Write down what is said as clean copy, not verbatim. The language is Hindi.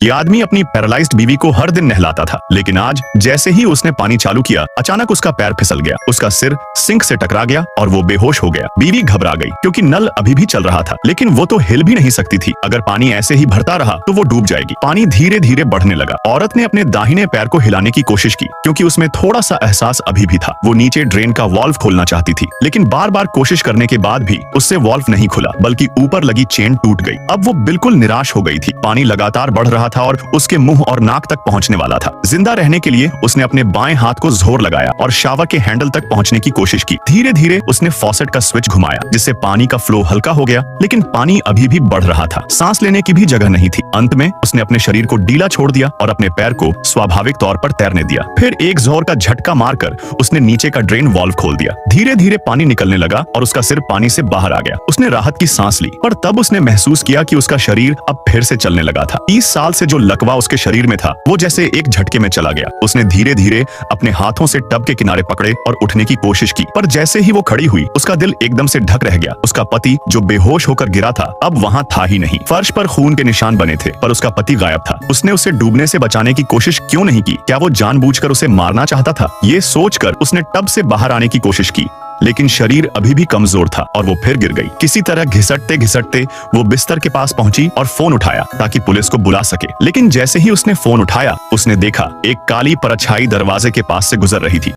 ये आदमी अपनी पैरालाइज्ड बीवी को हर दिन नहलाता था, लेकिन आज जैसे ही उसने पानी चालू किया, अचानक उसका पैर फिसल गया, उसका सिर सिंक से टकरा गया और वो बेहोश हो गया। बीवी घबरा गई क्योंकि नल अभी भी चल रहा था, लेकिन वो तो हिल भी नहीं सकती थी। अगर पानी ऐसे ही भरता रहा तो वो डूब जाएगी। पानी धीरे धीरे बढ़ने लगा। औरत ने अपने दाहिने पैर को हिलाने की कोशिश की क्योंकि उसमें थोड़ा सा एहसास अभी भी था। वो नीचे ड्रेन का वाल्व खोलना चाहती थी, लेकिन बार बार कोशिश करने के बाद भी उससे वाल्व नहीं खुला, बल्कि ऊपर लगी चेन टूट गई। अब वो बिल्कुल निराश हो गई थी। पानी लगातार बढ़ रहा था और उसके मुंह और नाक तक पहुंचने वाला था। जिंदा रहने के लिए उसने अपने बाएं हाथ को जोर लगाया और शावर के हैंडल तक पहुंचने की कोशिश की। धीरे धीरे उसने फॉसेट का स्विच घुमाया, जिससे पानी का फ्लो हल्का हो गया, लेकिन पानी अभी भी बढ़ रहा था। सांस लेने की भी जगह नहीं थी। अंत में उसने अपने शरीर को ढीला छोड़ दिया और अपने पैर को स्वाभाविक तौर पर तैरने दिया। फिर एक जोर का झटका मारकर उसने नीचे का ड्रेन वाल्व खोल दिया। धीरे धीरे पानी निकलने लगा और उसका सिर पानी से बाहर आ गया। उसने राहत की सांस ली, पर तब उसने महसूस किया कि उसका शरीर अब फिर से चलने लगा था। 30 साल से जो लकवा उसके शरीर में था, वो जैसे एक झटके में चला गया। उसने धीरे धीरे अपने हाथों से टब के किनारे पकड़े और उठने की कोशिश की, पर जैसे ही वो खड़ी हुई, उसका दिल एकदम से ढक रह गया। उसका पति जो बेहोश होकर गिरा था, अब वहां था ही नहीं। फर्श पर खून के निशान बने थे, पर उसका पति गायब था। उसने उसे डूबने से बचाने की कोशिश क्यों नहीं की? क्या वो जानबूझकर उसे मारना चाहता था? ये सोचकर उसने टब से बाहर आने की कोशिश की, लेकिन शरीर अभी भी कमजोर था और वो फिर गिर गई। किसी तरह घिसटते घिसटते वो बिस्तर के पास पहुंची और फोन उठाया ताकि पुलिस को बुला सके। लेकिन जैसे ही उसने फोन उठाया, उसने देखा एक काली परछाई दरवाजे के पास से गुजर रही थी।